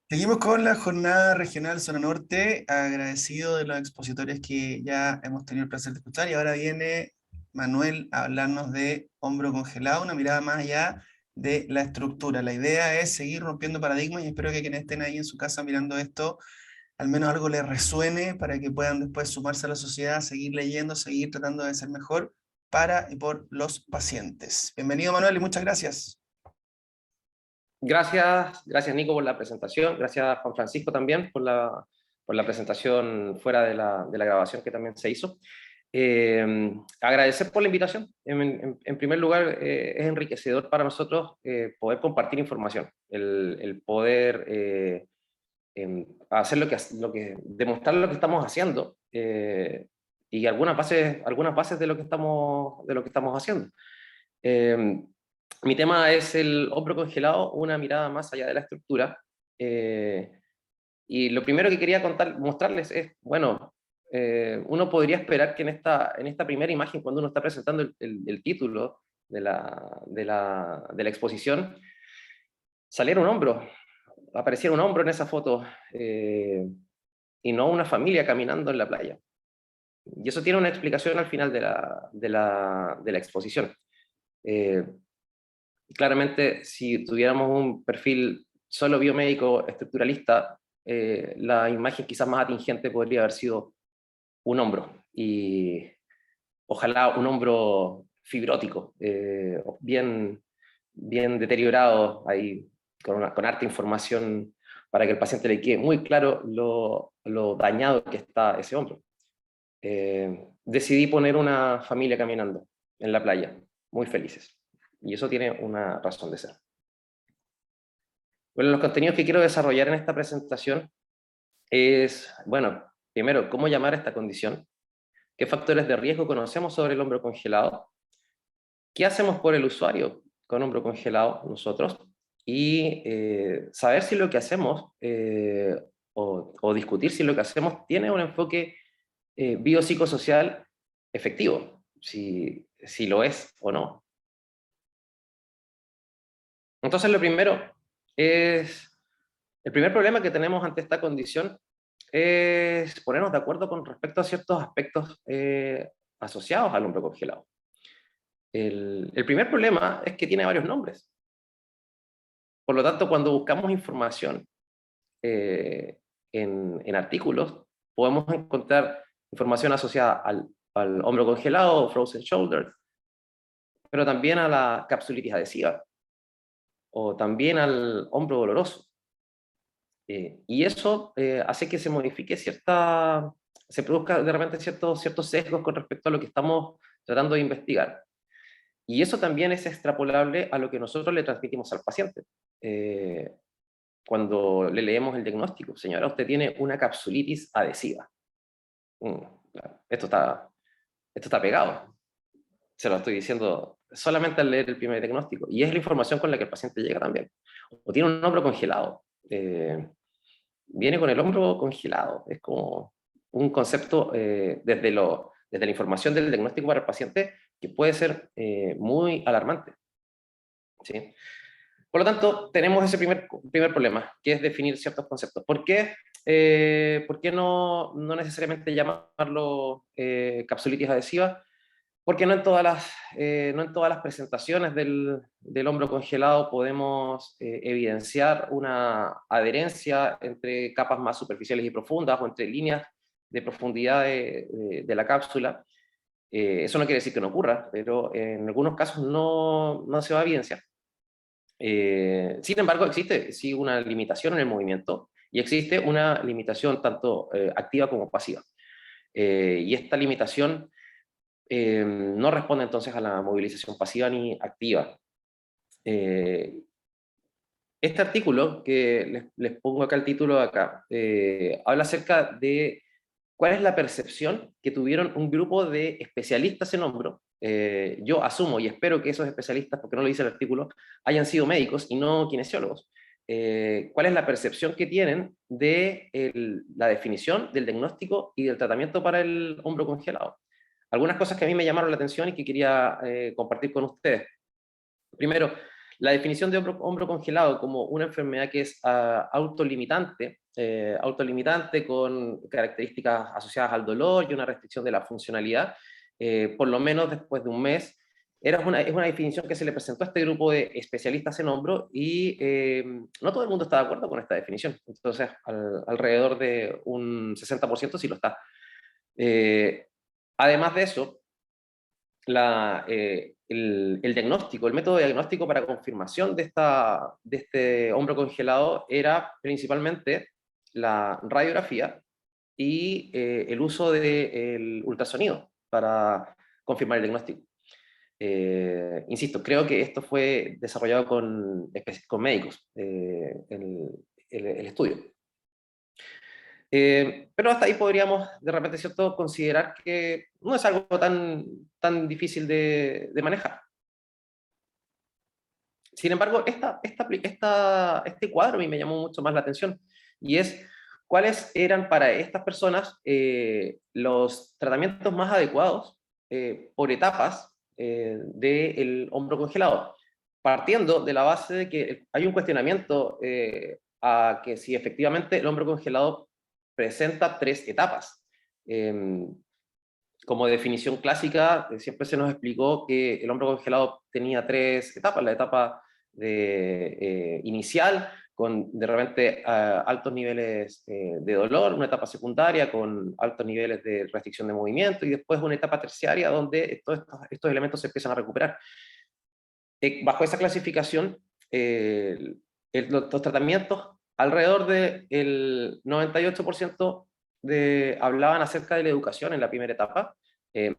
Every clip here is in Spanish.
Seguimos con la jornada regional Zona Norte, agradecido de los expositores que ya hemos tenido el placer de escuchar y ahora viene Manuel a hablarnos de hombro congelado, una mirada más allá de la estructura. La idea es seguir rompiendo paradigmas y espero que quienes estén ahí en su casa mirando esto, al menos algo les resuene para que puedan después sumarse a la sociedad, seguir leyendo, seguir tratando de ser mejor para y por los pacientes. Bienvenido Manuel y muchas gracias. Gracias Nico por la presentación, gracias Juan Francisco también por la presentación fuera de la grabación que también se hizo. Agradecer por la invitación. En primer lugar, es enriquecedor para nosotros poder compartir información, el poder hacer demostrar lo que estamos haciendo y algunas bases de lo que estamos haciendo. Eh, Mi tema es el hombro congelado, una mirada más allá de la estructura. Eh, y lo primero que quería mostrarles es, bueno, uno podría esperar que en esta primera imagen, cuando uno está presentando el título de la exposición, saliera un hombro, apareciera un hombro en esa foto, y no una familia caminando en la playa. Y eso tiene una explicación al final de la exposición. Eh, Claramente, si tuviéramos un perfil solo biomédico estructuralista, la imagen quizás más atingente podría haber sido un hombro, y ojalá un hombro fibrótico, bien deteriorado, ahí con harta información para que el paciente le quede muy claro lo dañado que está ese hombro. Decidí poner una familia caminando en la playa, muy felices. Y eso tiene una razón de ser. Bueno, los contenidos que quiero desarrollar en esta presentación es, bueno, primero, cómo llamar a esta condición, qué factores de riesgo conocemos sobre el hombro congelado, qué hacemos por el usuario con hombro congelado nosotros, y saber si lo que hacemos, o discutir si lo que hacemos tiene un enfoque biopsicosocial efectivo, si lo es o no. Entonces, el primer problema que tenemos ante esta condición es ponernos de acuerdo con respecto a ciertos aspectos asociados al hombro congelado. El primer problema es que tiene varios nombres. Por lo tanto, cuando buscamos información en artículos, podemos encontrar información asociada al hombro congelado o frozen shoulder, pero también a la capsulitis adhesiva o también al hombro doloroso. Y eso hace que se produzca de repente ciertos sesgos con respecto a lo que estamos tratando de investigar. Y eso también es extrapolable a lo que nosotros le transmitimos al paciente. Eh, Cuando le leemos el diagnóstico: señora, usted tiene una capsulitis adhesiva. Mm, claro, esto está pegado. Se lo estoy diciendo solamente al leer el primer diagnóstico. Y es la información con la que el paciente llega también. O tiene un hombro congelado. Viene con el hombro congelado. Es como un concepto desde la información del diagnóstico para el paciente que puede ser muy alarmante, ¿sí? Por lo tanto, tenemos ese primer problema, que es definir ciertos conceptos. ¿Por qué no necesariamente llamarlo capsulitis adhesiva? Porque no en todas las presentaciones del hombro congelado podemos evidenciar una adherencia entre capas más superficiales y profundas o entre líneas de profundidad de la cápsula. Eso no quiere decir que no ocurra, pero en algunos casos no se va a evidenciar. Sin embargo, existe sí una limitación en el movimiento y existe una limitación tanto activa como pasiva. Y esta limitación no responde entonces a la movilización pasiva ni activa. Este artículo, que les pongo acá el título de acá, habla acerca de cuál es la percepción que tuvieron un grupo de especialistas en hombro. Yo asumo y espero que esos especialistas, porque no lo dice el artículo, hayan sido médicos y no kinesiólogos. ¿Cuál es la percepción que tienen de la definición del diagnóstico y del tratamiento para el hombro congelado? Algunas cosas que a mí me llamaron la atención y que quería compartir con ustedes. Primero, La definición de hombro congelado como una enfermedad que es autolimitante con características asociadas al dolor y una restricción de la funcionalidad, por lo menos después de un mes, es una definición que se le presentó a este grupo de especialistas en hombro y no todo el mundo está de acuerdo con esta definición. Entonces, alrededor de un 60% sí lo está. Además de eso, el diagnóstico, el método diagnóstico para confirmación de este hombro congelado era principalmente la radiografía y el uso del ultrasonido para confirmar el diagnóstico. Insisto, creo que esto fue desarrollado con médicos, el estudio. Pero hasta ahí podríamos de repente, ¿cierto?, considerar que no es algo tan difícil de manejar. Sin embargo, este cuadro a mí me llamó mucho más la atención, y es cuáles eran para estas personas los tratamientos más adecuados por etapas del hombro congelado, partiendo de la base de que hay un cuestionamiento a que si efectivamente el hombro congelado presenta 3 etapas. Como definición clásica, siempre se nos explicó que el hombro congelado tenía 3 etapas: la etapa inicial, con de repente altos niveles de dolor, una etapa secundaria con altos niveles de restricción de movimiento, y después una etapa terciaria donde todos estos elementos se empiezan a recuperar. Bajo esa clasificación, los tratamientos, alrededor del 98% hablaban acerca de la educación en la primera etapa.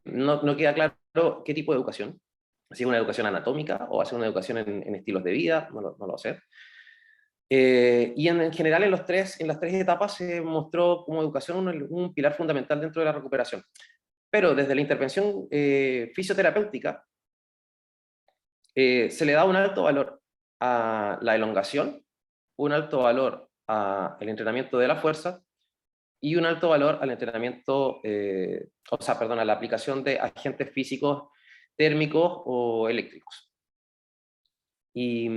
No queda claro qué tipo de educación, si es una educación anatómica o hacer una educación en estilos de vida, no lo sé. Y en general en las 3 etapas se mostró como educación un pilar fundamental dentro de la recuperación. Pero desde la intervención fisioterapéutica, se le da un alto valor a la elongación, un alto valor al entrenamiento de la fuerza y un alto valor al entrenamiento, a la aplicación de agentes físicos, térmicos o eléctricos. Y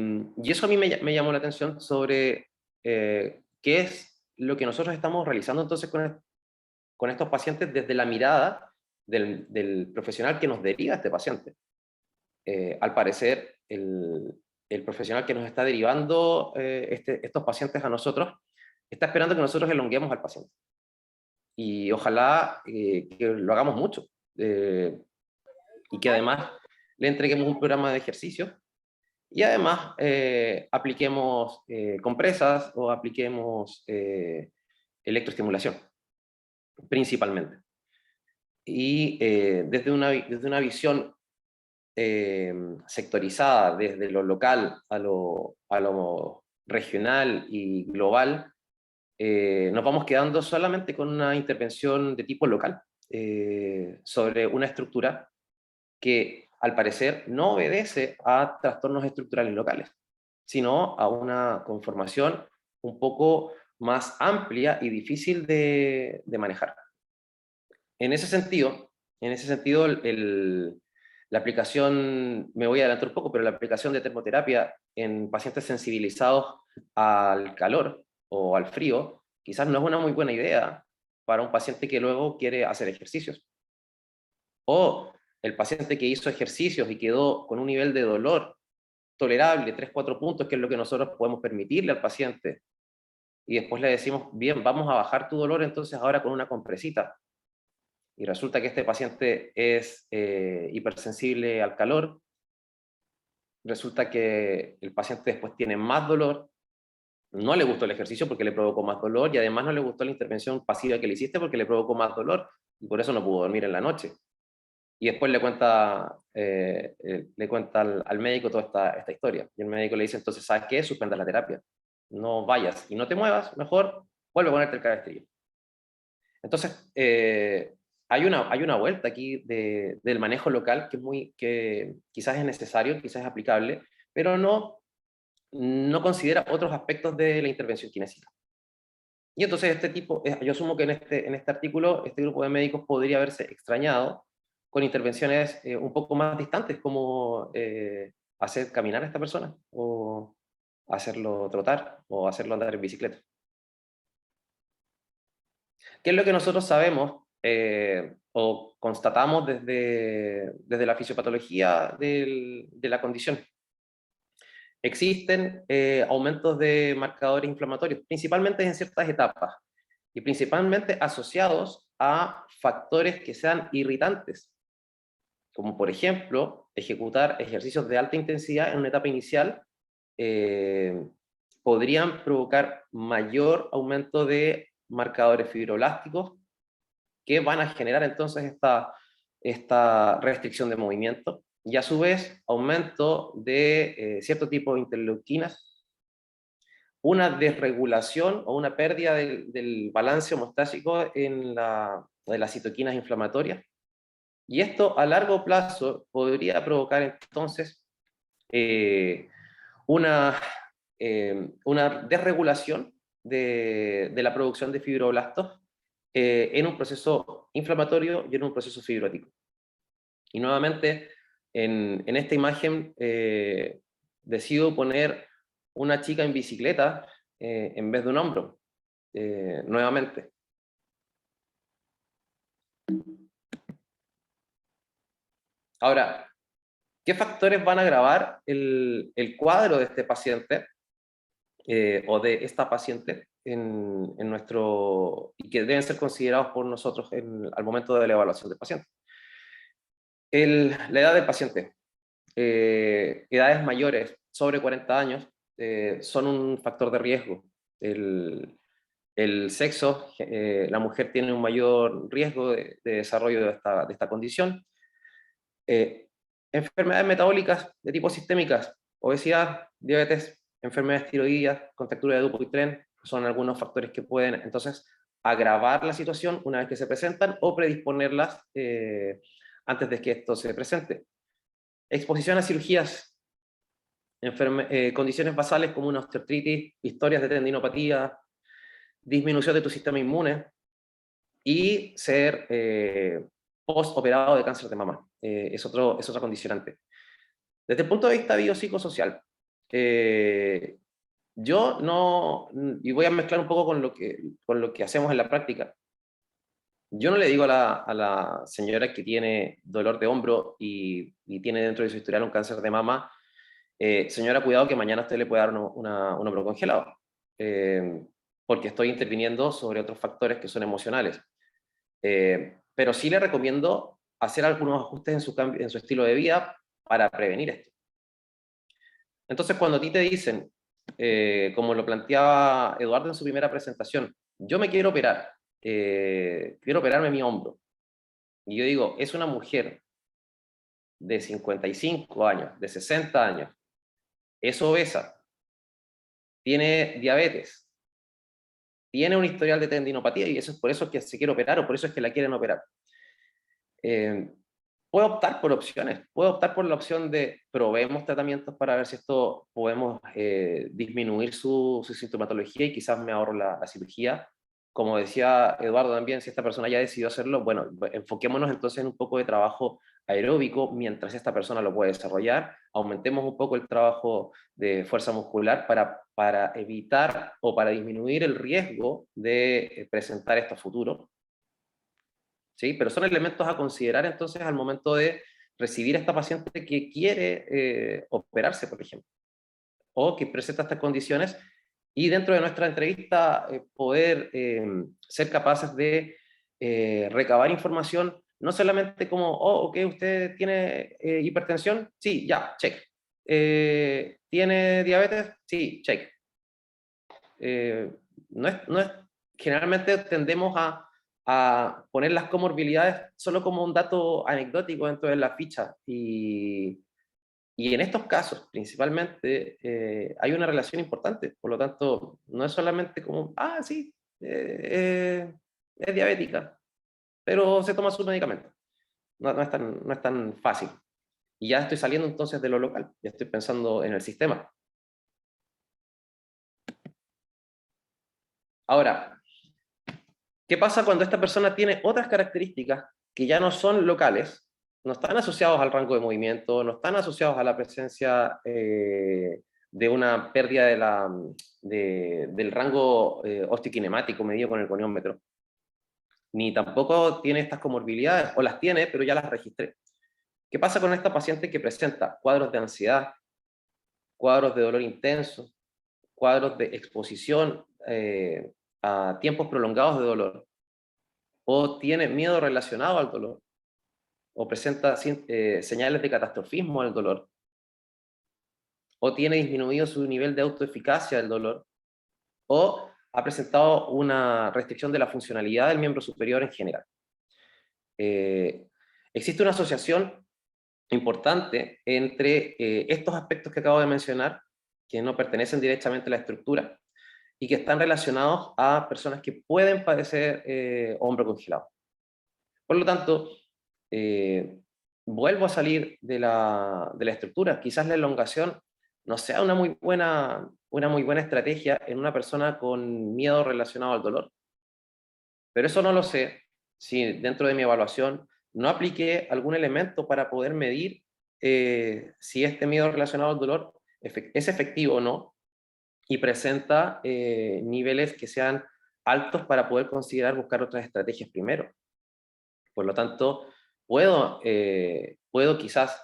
eso a mí me llamó la atención sobre qué es lo que nosotros estamos realizando entonces con estos pacientes desde la mirada del profesional que nos deriva a este paciente. Al parecer, el profesional que nos está derivando estos pacientes a nosotros está esperando que nosotros elonguemos al paciente. Y ojalá que lo hagamos mucho. Y que además le entreguemos un programa de ejercicio y además apliquemos compresas o apliquemos electroestimulación, principalmente. Y desde una visión sectorizada, desde lo local a lo regional y global, nos vamos quedando solamente con una intervención de tipo local sobre una estructura que al parecer no obedece a trastornos estructurales locales, sino a una conformación un poco más amplia y difícil de manejar. En ese sentido, la aplicación, me voy a adelantar un poco, pero la aplicación de termoterapia en pacientes sensibilizados al calor o al frío, quizás no es una muy buena idea para un paciente que luego quiere hacer ejercicios. O el paciente que hizo ejercicios y quedó con un nivel de dolor tolerable, 3-4 puntos, que es lo que nosotros podemos permitirle al paciente, y después le decimos, bien, vamos a bajar tu dolor entonces ahora con una compresita, y resulta que este paciente es hipersensible al calor, resulta que el paciente después tiene más dolor, no le gustó el ejercicio porque le provocó más dolor, y además no le gustó la intervención pasiva que le hiciste porque le provocó más dolor, y por eso no pudo dormir en la noche. Y después le cuenta al médico toda esta historia. Y el médico le dice, entonces, ¿sabes qué? Suspenda la terapia. No vayas y no te muevas, mejor vuelve a ponerte el cabestrillo. Entonces, hay una vuelta aquí del manejo local que quizás es necesario, quizás es aplicable, pero no considera otros aspectos de la intervención kinésica. Y entonces yo asumo que en este artículo, este grupo de médicos podría haberse extrañado con intervenciones un poco más distantes, como hacer caminar a esta persona, o hacerlo trotar, o hacerlo andar en bicicleta. ¿Qué es lo que nosotros sabemos o constatamos desde la fisiopatología de la condición? Existen aumentos de marcadores inflamatorios, principalmente en ciertas etapas, y principalmente asociados a factores que sean irritantes, como por ejemplo, ejecutar ejercicios de alta intensidad en una etapa inicial podrían provocar mayor aumento de marcadores fibroblásticos que van a generar entonces esta restricción de movimiento, y a su vez aumento de cierto tipo de interleuquinas, una desregulación o una pérdida del balance homostásico de las citoquinas inflamatorias, y esto a largo plazo podría provocar entonces una, una desregulación de la producción de fibroblastos en un proceso inflamatorio y en un proceso fibrótico. Y nuevamente, en esta imagen decido poner una chica en bicicleta en vez de un hombro, nuevamente. Ahora, ¿qué factores van a agravar el cuadro de este paciente o de esta paciente en nuestro, y que deben ser considerados por nosotros al momento de la evaluación del paciente? La edad del paciente. Edades mayores, sobre 40 años, son un factor de riesgo. El sexo, la mujer tiene un mayor riesgo de desarrollo de esta condición. Enfermedades metabólicas de tipo sistémicas, obesidad, diabetes, enfermedades tiroideas, contractura de Dupuytren, son algunos factores que pueden entonces agravar la situación una vez que se presentan o predisponerlas antes de que esto se presente. Exposición a cirugías, condiciones basales como una osteoartritis, historias de tendinopatía, disminución de tu sistema inmune y ser postoperado de cáncer de mama. Es otra condicionante. Desde el punto de vista biopsicosocial, yo no, y voy a mezclar un poco con lo que hacemos en la práctica, yo no le digo a la señora que tiene dolor de hombro y tiene dentro de su historial un cáncer de mama, señora, cuidado que mañana usted le puede dar un hombro congelado, porque estoy interviniendo sobre otros factores que son emocionales. Pero sí le recomiendo hacer algunos ajustes en su estilo de vida para prevenir esto. Entonces, cuando a ti te dicen, como lo planteaba Eduardo en su primera presentación, yo me quiero operar, quiero operarme mi hombro, y yo digo, es una mujer de 55 años, de 60 años, es obesa, tiene diabetes, tiene un historial de tendinopatía, y eso es por eso que se quiere operar, o por eso es que la quieren operar. Puedo optar por opciones, puedo optar por la opción de probemos tratamientos para ver si esto podemos disminuir su sintomatología y quizás me ahorro la cirugía. Como decía Eduardo también, si esta persona ya decidió hacerlo, bueno, enfoquémonos entonces en un poco de trabajo aeróbico mientras esta persona lo puede desarrollar, aumentemos un poco el trabajo de fuerza muscular para evitar o para disminuir el riesgo de presentar esto a futuro. ¿Sí? Pero son elementos a considerar entonces al momento de recibir a esta paciente que quiere operarse, por ejemplo, o que presenta estas condiciones, y dentro de nuestra entrevista poder ser capaces de recabar información, no solamente como, oh, ok, usted tiene hipertensión, sí, ya, check. ¿Tiene diabetes? Sí, check. Generalmente tendemos a poner las comorbilidades solo como un dato anecdótico dentro de la ficha, y en estos casos principalmente hay una relación importante, por lo tanto no es solamente como, ah, sí, es diabética, pero se toma su medicamento. No es tan fácil. Y ya estoy saliendo entonces de lo local, ya estoy pensando en el sistema. Ahora, ¿qué pasa cuando esta persona tiene otras características que ya no son locales, no están asociados al rango de movimiento, no están asociados a la presencia de una pérdida del rango osteokinemático medido con el goniómetro, ni tampoco tiene estas comorbilidades, o las tiene, pero ya las registré. ¿Qué pasa con esta paciente que presenta cuadros de ansiedad, cuadros de dolor intenso, cuadros de exposición a tiempos prolongados de dolor, o tiene miedo relacionado al dolor, o presenta señales de catastrofismo al dolor, o tiene disminuido su nivel de autoeficacia del dolor, o ha presentado una restricción de la funcionalidad del miembro superior en general? Existe una asociación importante entre estos aspectos que acabo de mencionar, que no pertenecen directamente a la estructura, y que están relacionados a personas que pueden padecer hombro congelado. Por lo tanto, vuelvo a salir de la estructura. Quizás la elongación no sea una muy buena estrategia en una persona con miedo relacionado al dolor. Pero eso no lo sé si dentro de mi evaluación no apliqué algún elemento para poder medir si este miedo relacionado al dolor es efectivo o no, y presenta niveles que sean altos para poder considerar buscar otras estrategias primero. Por lo tanto, puedo quizás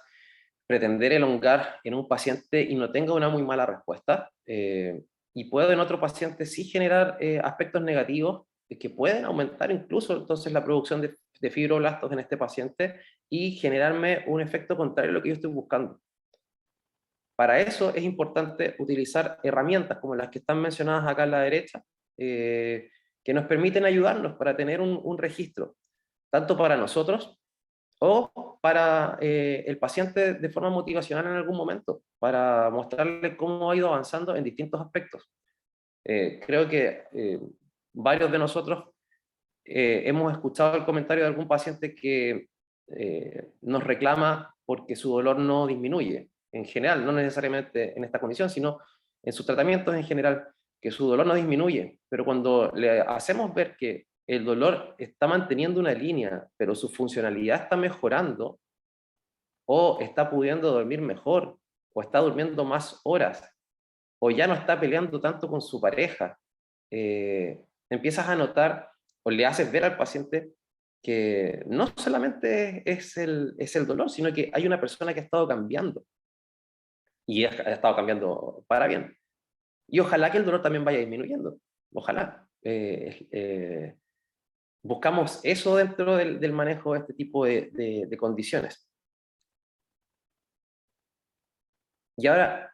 pretender elongar en un paciente y no tenga una muy mala respuesta, y puedo en otro paciente sí generar aspectos negativos que pueden aumentar incluso entonces la producción de fibroblastos en este paciente y generarme un efecto contrario a lo que yo estoy buscando. Para eso es importante utilizar herramientas como las que están mencionadas acá a la derecha, que nos permiten ayudarnos para tener un registro, tanto para nosotros o para el paciente de forma motivacional en algún momento, para mostrarle cómo ha ido avanzando en distintos aspectos. Creo que varios de nosotros hemos escuchado el comentario de algún paciente que nos reclama porque su dolor no disminuye, en general, no necesariamente en esta condición, sino en sus tratamientos en general, que su dolor no disminuye, pero cuando le hacemos ver que el dolor está manteniendo una línea, pero su funcionalidad está mejorando, o está pudiendo dormir mejor, o está durmiendo más horas, o ya no está peleando tanto con su pareja, empiezas a notar o le haces ver al paciente que no solamente es el dolor, sino que hay una persona que ha estado cambiando, y ha estado cambiando para bien. Y ojalá que el dolor también vaya disminuyendo, ojalá. Buscamos eso dentro del manejo de este tipo de condiciones. Y ahora,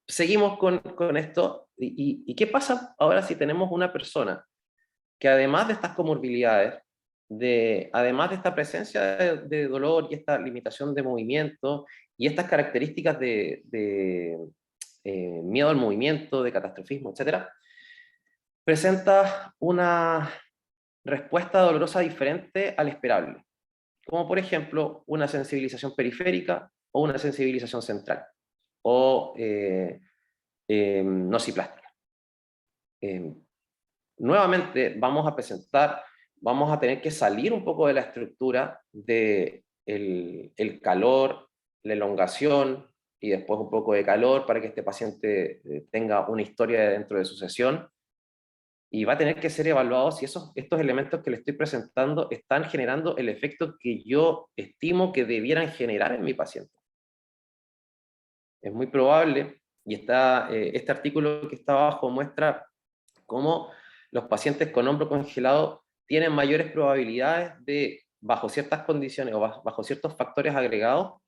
seguimos con esto, y ¿qué pasa ahora si tenemos una persona que además de estas comorbilidades, además de esta presencia de dolor y esta limitación de movimiento y estas características de miedo al movimiento, de catastrofismo, etcétera, presenta una respuesta dolorosa diferente al esperable, como por ejemplo una sensibilización periférica o una sensibilización central, o nociplástica? Eh, Nuevamente vamos a tener que salir un poco de la estructura de el calor, la elongación y después un poco de calor para que este paciente tenga una historia dentro de su sesión, y va a tener que ser evaluado si estos elementos que le estoy presentando están generando el efecto que yo estimo que debieran generar en mi paciente. Es muy probable, y este artículo que está abajo muestra cómo los pacientes con hombro congelado tienen mayores probabilidades de, bajo ciertas condiciones o bajo ciertos factores agregados,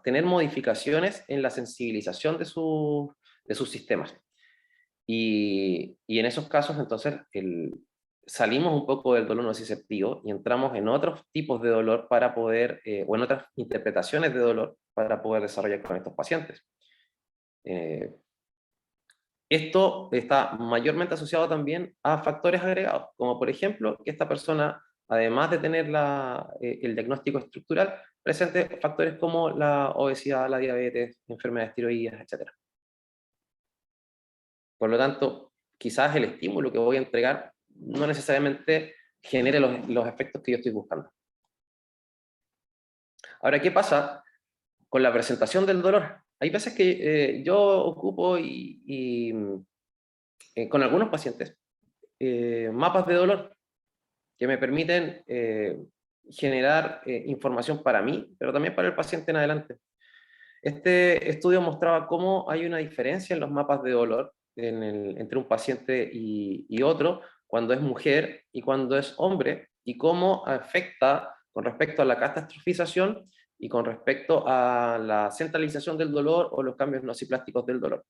tener modificaciones en la sensibilización de sus sistemas. Y en esos casos, entonces, salimos un poco del dolor nociceptivo y entramos en otros tipos de dolor para poder, o en otras interpretaciones de dolor para poder desarrollar con estos pacientes. Esto está mayormente asociado también a factores agregados, como por ejemplo que esta persona, además de tener el diagnóstico estructural, presente factores como la obesidad, la diabetes, enfermedades tiroideas, etc. Por lo tanto, quizás el estímulo que voy a entregar no necesariamente genere los efectos que yo estoy buscando. Ahora, ¿qué pasa con la presentación del dolor? Hay veces que yo ocupo con algunos pacientes mapas de dolor que me permiten generar información para mí, pero también para el paciente en adelante. Este estudio mostraba cómo hay una diferencia en los mapas de dolor entre un paciente y otro, cuando es mujer y cuando es hombre, y cómo afecta con respecto a la catastrofización y con respecto a la centralización del dolor o los cambios nociplásticos del dolor.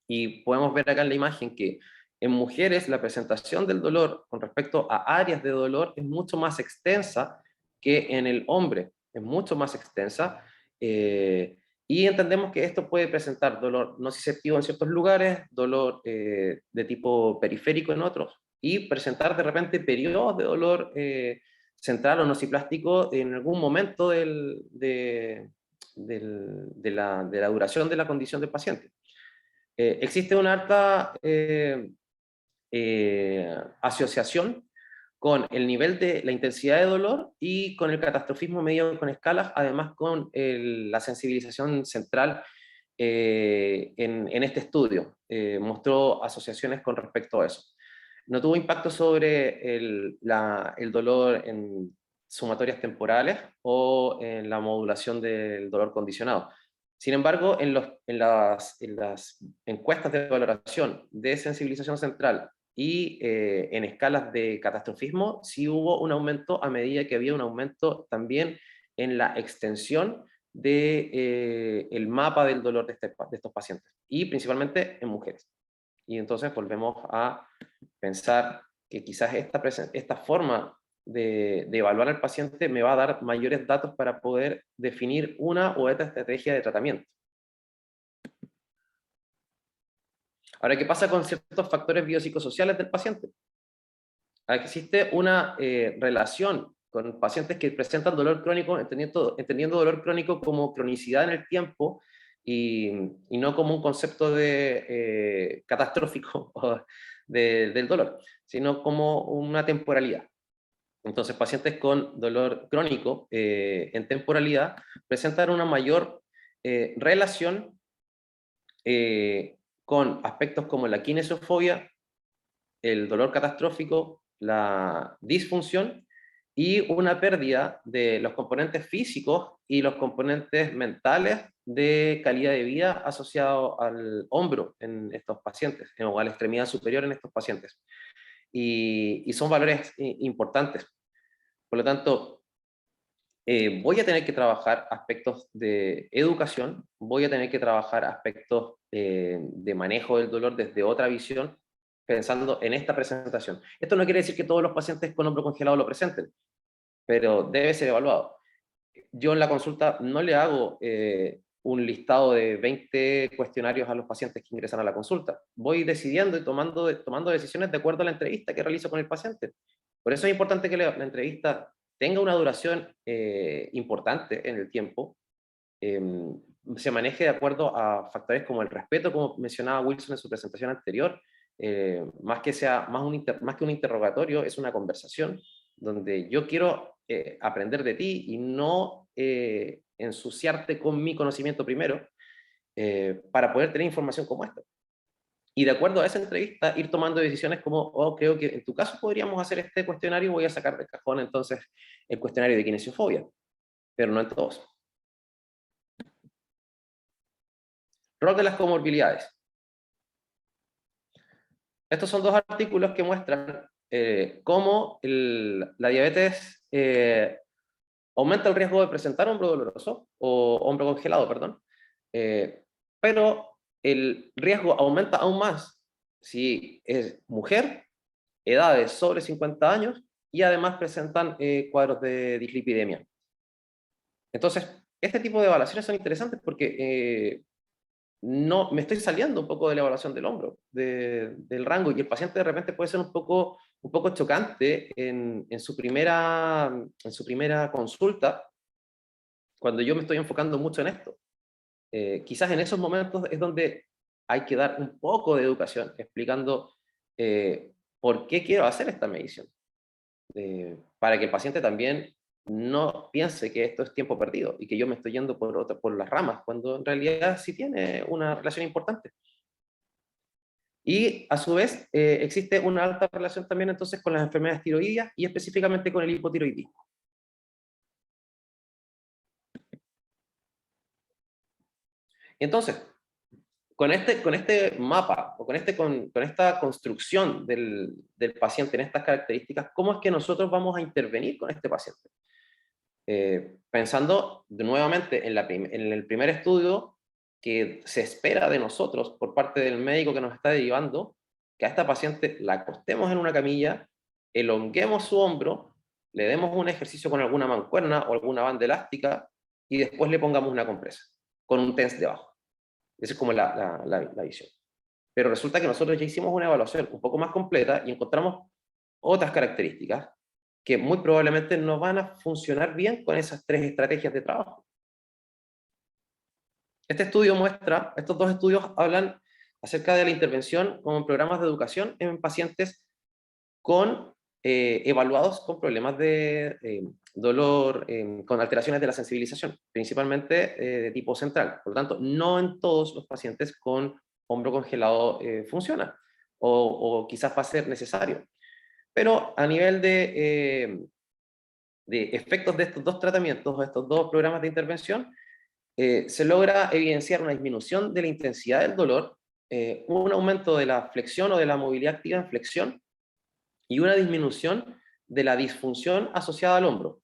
Y podemos ver acá en la imagen que en mujeres la presentación del dolor con respecto a áreas de dolor es mucho más extensa que en el hombre, es mucho más extensa, y entendemos que esto puede presentar dolor nociceptivo en ciertos lugares, dolor de tipo periférico en otros, y presentar de repente periodos de dolor central o nociplástico en algún momento de la duración de la condición del paciente. Existe una alta asociación con el nivel de la intensidad de dolor y con el catastrofismo medido con escalas, además con la sensibilización central en este estudio. Mostró asociaciones con respecto a eso. No tuvo impacto sobre el dolor en sumatorias temporales o en la modulación del dolor condicionado. Sin embargo, en las encuestas de valoración de sensibilización central y en escalas de catastrofismo, sí hubo un aumento a medida que había un aumento también en la extensión del mapa del dolor de estos pacientes, y principalmente en mujeres. Y entonces volvemos a pensar que quizás esta forma de evaluar al paciente me va a dar mayores datos para poder definir una u otra estrategia de tratamiento. Ahora, ¿qué pasa con ciertos factores biopsicosociales del paciente? Existe una relación con pacientes que presentan dolor crónico, entendiendo dolor crónico como cronicidad en el tiempo y no como un concepto de catastrófico del dolor, sino como una temporalidad. Entonces, pacientes con dolor crónico en temporalidad presentan una mayor relación con aspectos como la kinesiofobia, el dolor catastrófico, la disfunción y una pérdida de los componentes físicos y los componentes mentales de calidad de vida asociado al hombro en estos pacientes, o a la extremidad superior en estos pacientes. Y son valores importantes. Por lo tanto, voy a tener que trabajar aspectos de educación, voy a tener que trabajar aspectos de manejo del dolor desde otra visión, pensando en esta presentación. Esto no quiere decir que todos los pacientes con hombro congelado lo presenten, pero debe ser evaluado. Yo en la consulta no le hago un listado de 20 cuestionarios a los pacientes que ingresan a la consulta. Voy decidiendo y tomando decisiones de acuerdo a la entrevista que realizo con el paciente. Por eso es importante que la entrevista tenga una duración importante en el tiempo, se maneje de acuerdo a factores como el respeto, como mencionaba Wilson en su presentación anterior, más que un interrogatorio, es una conversación donde yo quiero aprender de ti y no ensuciarte con mi conocimiento primero para poder tener información como esta. Y de acuerdo a esa entrevista, ir tomando decisiones como, oh, creo que en tu caso podríamos hacer este cuestionario, voy a sacar del cajón entonces el cuestionario de kinesiofobia, pero no en todos. Rol de las comorbilidades. Estos son dos artículos que muestran cómo la diabetes aumenta el riesgo de presentar hombro doloroso, o hombro congelado, perdón, pero el riesgo aumenta aún más si es mujer, edades sobre 50 años, y además presentan cuadros de dislipidemia. Entonces, este tipo de evaluaciones son interesantes porque no me estoy saliendo un poco de la evaluación del hombro, del rango, y el paciente de repente puede ser un poco chocante en su primera consulta, cuando yo me estoy enfocando mucho en esto. Quizás en esos momentos es donde hay que dar un poco de educación, explicando por qué quiero hacer esta medición, para que el paciente también no piense que esto es tiempo perdido y que yo me estoy yendo por las ramas, cuando en realidad sí tiene una relación importante. Y a su vez existe una alta relación también entonces con las enfermedades tiroideas y específicamente con el hipotiroidismo. Entonces, con este mapa o con esta construcción del paciente en estas características, ¿cómo es que nosotros vamos a intervenir con este paciente? Pensando nuevamente en el primer estudio que se espera de nosotros por parte del médico que nos está derivando, que a esta paciente la acostemos en una camilla, elonguemos su hombro, le demos un ejercicio con alguna mancuerna o alguna banda elástica y después le pongamos una compresa con un TENS debajo. Esa es como la visión. Pero resulta que nosotros ya hicimos una evaluación un poco más completa y encontramos otras características que muy probablemente no van a funcionar bien con esas tres estrategias de trabajo. Estos dos estudios hablan acerca de la intervención con programas de educación en pacientes evaluados con problemas de dolor, con alteraciones de la sensibilización, principalmente de tipo central. Por lo tanto, no en todos los pacientes con hombro congelado funciona, o quizás va a ser necesario. Pero a nivel de efectos de estos dos tratamientos, o estos dos programas de intervención, se logra evidenciar una disminución de la intensidad del dolor, un aumento de la flexión o de la movilidad activa en flexión, y una disminución de la disfunción asociada al hombro.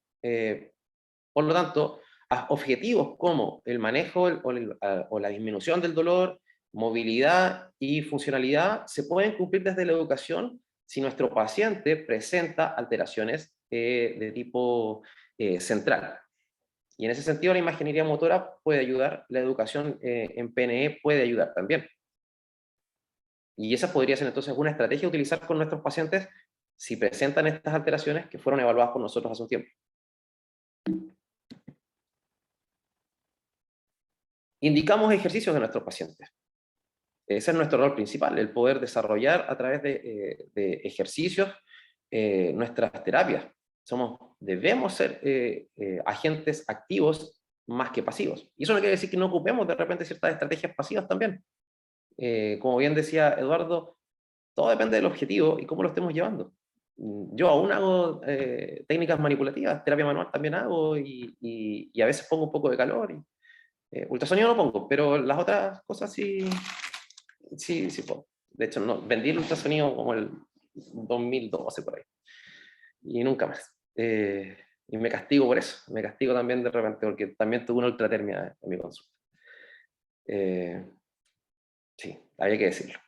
Por lo tanto, objetivos como el manejo o la disminución del dolor, movilidad y funcionalidad se pueden cumplir desde la educación si nuestro paciente presenta alteraciones de tipo central. Y en ese sentido la imaginería motora puede ayudar, la educación en PNE puede ayudar también. Y esa podría ser entonces una estrategia a utilizar con nuestros pacientes si presentan estas alteraciones que fueron evaluadas por nosotros hace un tiempo. Indicamos ejercicios de nuestros pacientes. Ese es nuestro rol principal, el poder desarrollar a través de ejercicios nuestras terapias. Debemos ser agentes activos más que pasivos. Y eso no quiere decir que no ocupemos de repente ciertas estrategias pasivas también. Como bien decía Eduardo, todo depende del objetivo y cómo lo estemos llevando. Yo aún hago técnicas manipulativas, terapia manual también hago, y a veces pongo un poco de calor. Ultrasonido no pongo, pero las otras cosas sí puedo. De hecho, no, vendí el ultrasonido como el 2012 por ahí. Y nunca más. Y me castigo por eso. Me castigo también de repente, porque también tuve una ultratermia en mi consulta. Sí, había que decirlo.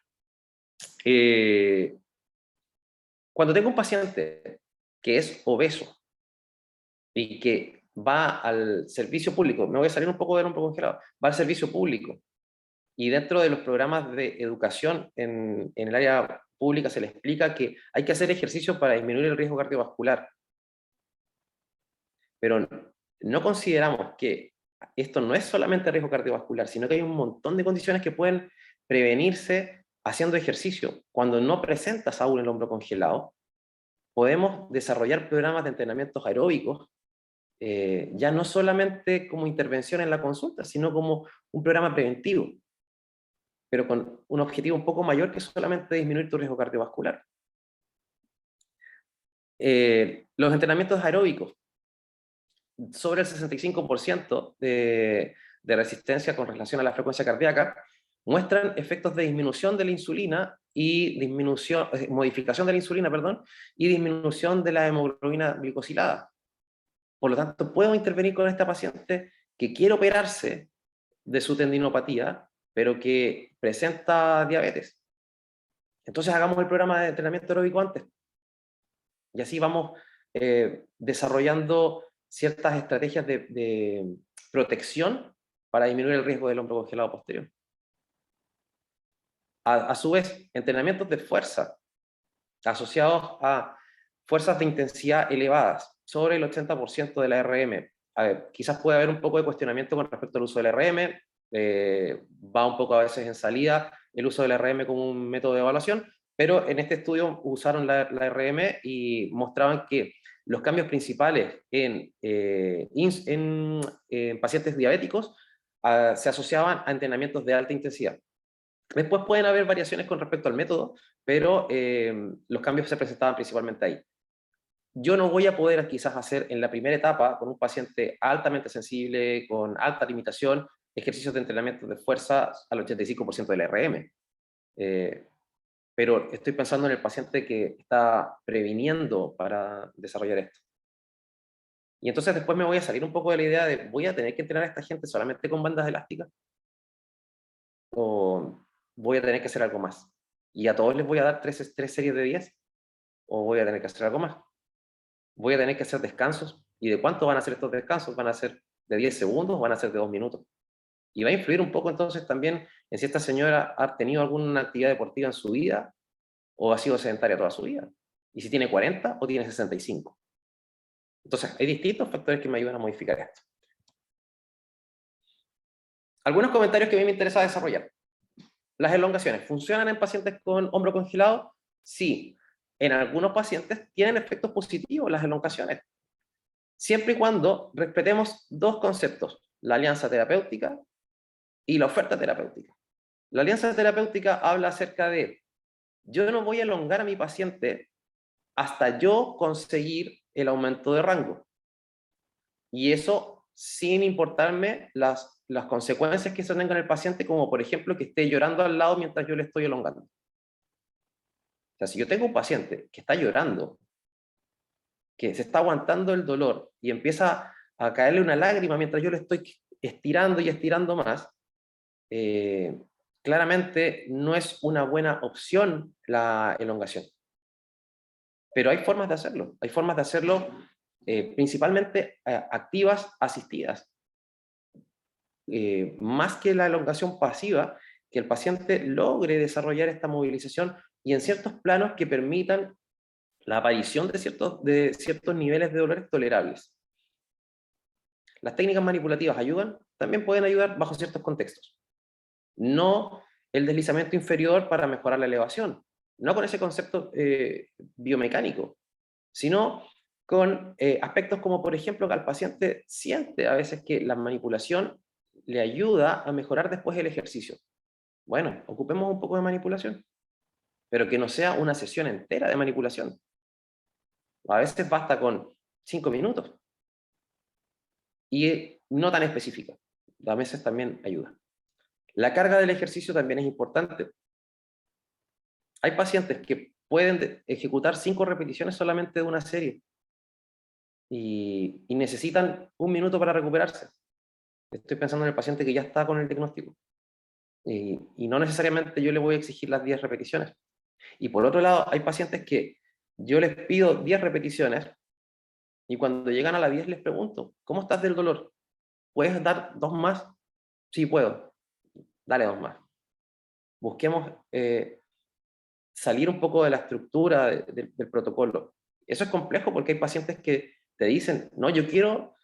Cuando tengo un paciente que es obeso y que va al servicio público, me voy a salir un poco del hombro congelado, va al servicio público, y dentro de los programas de educación en el área pública se le explica que hay que hacer ejercicio para disminuir el riesgo cardiovascular. Pero no consideramos que esto no es solamente riesgo cardiovascular, sino que hay un montón de condiciones que pueden prevenirse haciendo ejercicio. Cuando no presentas aún el hombro congelado, podemos desarrollar programas de entrenamientos aeróbicos, ya no solamente como intervención en la consulta, sino como un programa preventivo, pero con un objetivo un poco mayor que solamente disminuir tu riesgo cardiovascular. Los entrenamientos aeróbicos, sobre el 65% de resistencia con relación a la frecuencia cardíaca, muestran efectos de disminución de la insulina y modificación de la insulina, perdón, y disminución de la hemoglobina glicosilada. Por lo tanto, puedo intervenir con esta paciente que quiere operarse de su tendinopatía, pero que presenta diabetes. Entonces hagamos el programa de entrenamiento aeróbico antes. Y así vamos desarrollando ciertas estrategias de protección para disminuir el riesgo del hombro congelado posterior. A su vez, entrenamientos de fuerza asociados a fuerzas de intensidad elevadas, sobre el 80% de la RM. A ver, quizás puede haber un poco de cuestionamiento con respecto al uso del RM, va un poco a veces en salida el uso del RM como un método de evaluación, Pero en este estudio usaron la RM y mostraban que los cambios principales en pacientes diabéticos se asociaban a entrenamientos de alta intensidad. Después pueden haber variaciones con respecto al método, pero los cambios se presentaban principalmente ahí. Yo no voy a poder quizás hacer en la primera etapa, con un paciente altamente sensible, con alta limitación, ejercicios de entrenamiento de fuerza al 85% de la RM. Pero estoy pensando en el paciente que está previniendo para desarrollar esto. Y entonces después me voy a salir un poco de la idea de, ¿voy a tener que entrenar a esta gente solamente con bandas elásticas? ¿O voy a tener que hacer algo más? ¿Y a todos les voy a dar tres series de 10? ¿O voy a tener que hacer algo más? ¿Voy a tener que hacer descansos? ¿Y de cuánto van a ser estos descansos? ¿Van a ser de 10 segundos o van a ser de 2 minutos? Y va a influir un poco entonces también en si esta señora ha tenido alguna actividad deportiva en su vida o ha sido sedentaria toda su vida. Y si tiene 40 o tiene 65. Entonces, hay distintos factores que me ayudan a modificar esto. Algunos comentarios que a mí me interesa desarrollar. Las elongaciones, ¿funcionan en pacientes con hombro congelado? Sí. En algunos pacientes tienen efectos positivos las elongaciones. Siempre y cuando respetemos dos conceptos, la alianza terapéutica y la oferta terapéutica. La alianza terapéutica habla acerca de, yo no voy a elongar a mi paciente hasta yo conseguir el aumento de rango. Y eso sin importarme las consecuencias que eso tenga en el paciente, como por ejemplo que esté llorando al lado mientras yo le estoy elongando. O sea, si yo tengo un paciente que está llorando, que se está aguantando el dolor y empieza a caerle una lágrima mientras yo le estoy estirando y estirando más, claramente no es una buena opción la elongación. Pero hay formas de hacerlo. Hay formas de hacerlo principalmente activas, asistidas. Más que la elongación pasiva, que el paciente logre desarrollar esta movilización y en ciertos planos que permitan la aparición de ciertos niveles de dolores tolerables. Las técnicas manipulativas ayudan, también pueden ayudar bajo ciertos contextos. No el deslizamiento inferior para mejorar la elevación, no con ese concepto biomecánico, sino con aspectos como, por ejemplo, que al paciente siente a veces que la manipulación le ayuda a mejorar después el ejercicio. Bueno, ocupemos un poco de manipulación, pero que no sea una sesión entera de manipulación. A veces basta con 5 minutos y no tan específica. A veces también ayuda. La carga del ejercicio también es importante. Hay pacientes que pueden ejecutar 5 repeticiones solamente de una serie y necesitan 1 minuto para recuperarse. Estoy pensando en el paciente que ya está con el diagnóstico. Y no necesariamente yo le voy a exigir las 10 repeticiones. Y por otro lado, hay pacientes que yo les pido 10 repeticiones y cuando llegan a las 10 les pregunto, ¿cómo estás del dolor? ¿Puedes dar 2 más? Sí, puedo. Dale 2 más. Busquemos salir un poco de la estructura del protocolo. Eso es complejo porque hay pacientes que te dicen, no, yo quiero,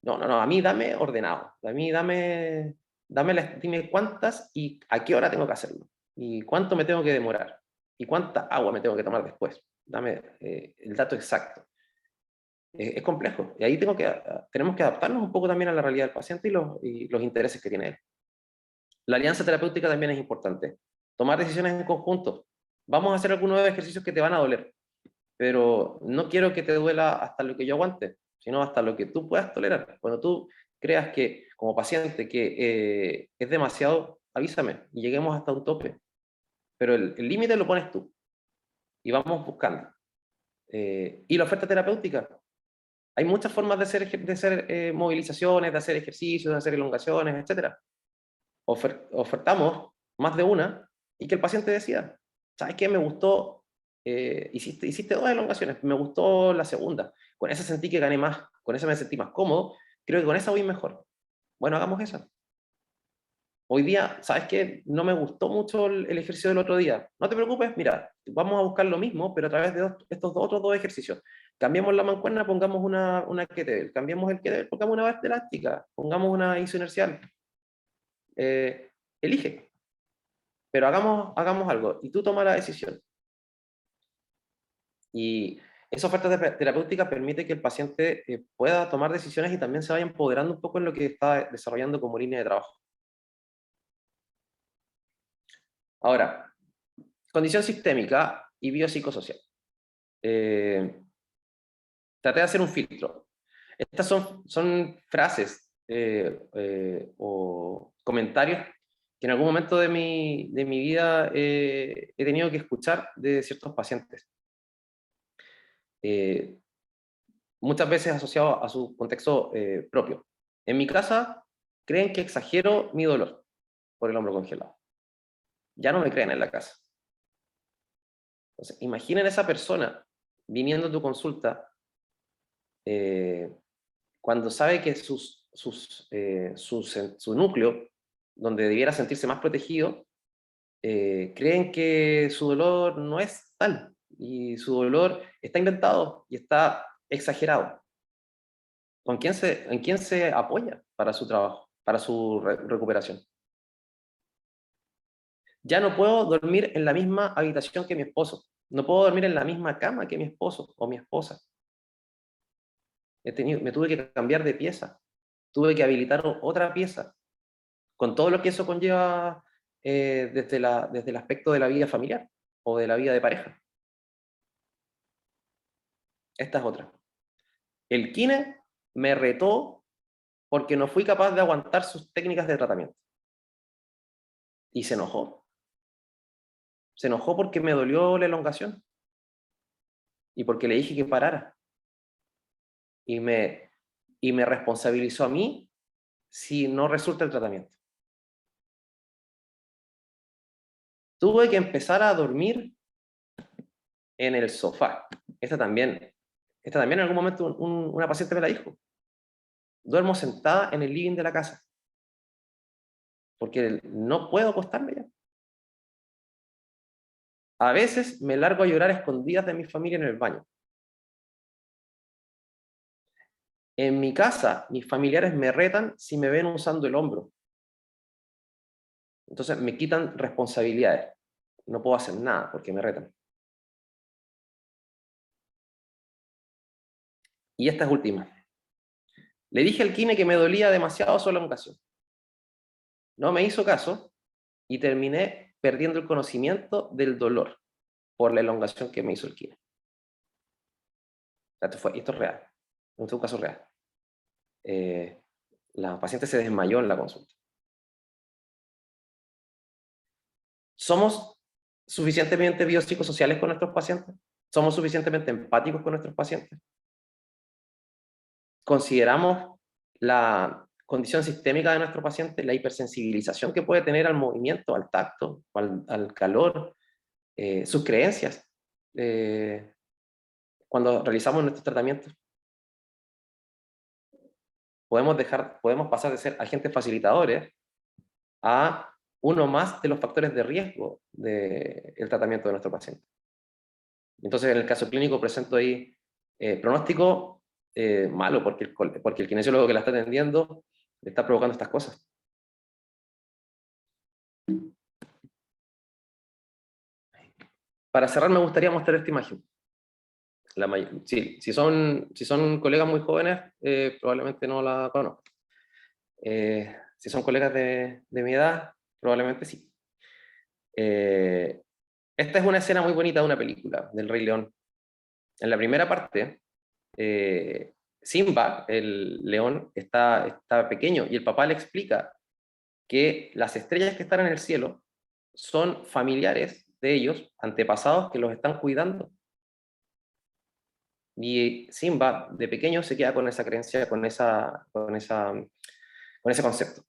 no, a mí dame ordenado, a mí dime cuántas y a qué hora tengo que hacerlo, y cuánto me tengo que demorar, y cuánta agua me tengo que tomar después. Dame el dato exacto. Es complejo, y ahí tenemos que adaptarnos un poco también a la realidad del paciente y los intereses que tiene él. La alianza terapéutica también es importante. Tomar decisiones en conjunto. Vamos a hacer algunos ejercicios que te van a doler, pero no quiero que te duela hasta lo que yo aguante, sino hasta lo que tú puedas tolerar. Cuando tú creas que, como paciente, que es demasiado, avísame y lleguemos hasta un tope. Pero el límite lo pones tú y vamos buscando. Y la oferta terapéutica. Hay muchas formas de hacer movilizaciones, de hacer ejercicios, de hacer elongaciones, etc. Ofertamos más de una y que el paciente decida. ¿Sabes qué? Me gustó, hiciste 2 elongaciones, me gustó la segunda. Con esa sentí que gané más, con esa me sentí más cómodo, creo que con esa voy mejor. Bueno, hagamos eso. Hoy día, ¿sabes qué? No me gustó mucho el ejercicio del otro día. No te preocupes, mira, vamos a buscar lo mismo, pero a través de estos otros 2 ejercicios. Cambiamos la mancuerna, pongamos una kettlebell. Cambiamos el kettlebell, pongamos una barra elástica. Pongamos una isoinercial. Elige. Pero hagamos algo y tú toma la decisión. Y esa oferta terapéutica permite que el paciente pueda tomar decisiones y también se vaya empoderando un poco en lo que está desarrollando como línea de trabajo. Ahora, condición sistémica y biopsicosocial. Traté de hacer un filtro. Estas son frases o comentarios que en algún momento de mi vida he tenido que escuchar de ciertos pacientes. Muchas veces asociado a su contexto propio. En mi casa, creen que exagero mi dolor por el hombro congelado. Ya no me creen en la casa. Entonces, imaginen esa persona viniendo a tu consulta cuando sabe que su núcleo, donde debiera sentirse más protegido, creen que su dolor no es tal y su dolor está inventado y está exagerado. ¿En quién se apoya para su trabajo, para su recuperación? Ya no puedo dormir en la misma habitación que mi esposo. No puedo dormir en la misma cama que mi esposo o mi esposa. Me tuve que cambiar de pieza. Tuve que habilitar otra pieza. Con todo lo que eso conlleva desde el aspecto de la vida familiar o de la vida de pareja. Esta es otra. El kine me retó porque no fui capaz de aguantar sus técnicas de tratamiento. Y se enojó. Se enojó porque me dolió la elongación. Y porque le dije que parara. Y me responsabilizó a mí si no resulta el tratamiento. Tuve que empezar a dormir en el sofá. Esta también en algún momento una paciente me la dijo. Duermo sentada en el living de la casa. Porque no puedo acostarme ya. A veces me largo a llorar a escondidas de mi familia en el baño. En mi casa, mis familiares me retan si me ven usando el hombro. Entonces me quitan responsabilidades. No puedo hacer nada porque me retan. Y esta es última. Le dije al kine que me dolía demasiado su elongación. No me hizo caso y terminé perdiendo el conocimiento del dolor por la elongación que me hizo el kine. Esto es real. Esto es un caso real. La paciente se desmayó en la consulta. ¿Somos suficientemente biopsicosociales con nuestros pacientes? ¿Somos suficientemente empáticos con nuestros pacientes? ¿Consideramos la condición sistémica de nuestro paciente, la hipersensibilización que puede tener al movimiento, al tacto, al calor, sus creencias cuando realizamos nuestros tratamientos? Podemos pasar de ser agentes facilitadores a uno más de los factores de riesgo del tratamiento de nuestro paciente. Entonces, en el caso clínico presento ahí pronóstico malo, porque el kinesiólogo que la está atendiendo le está provocando estas cosas. Para cerrar, me gustaría mostrar esta imagen. Si son colegas muy jóvenes, probablemente no la conozcan. Si son colegas de mi edad, probablemente sí. Esta es una escena muy bonita de una película, del Rey León. En la primera parte, Simba, el león, está pequeño y el papá le explica que las estrellas que están en el cielo son familiares de ellos, antepasados que los están cuidando. Y Simba, de pequeño, se queda con esa creencia, con ese concepto.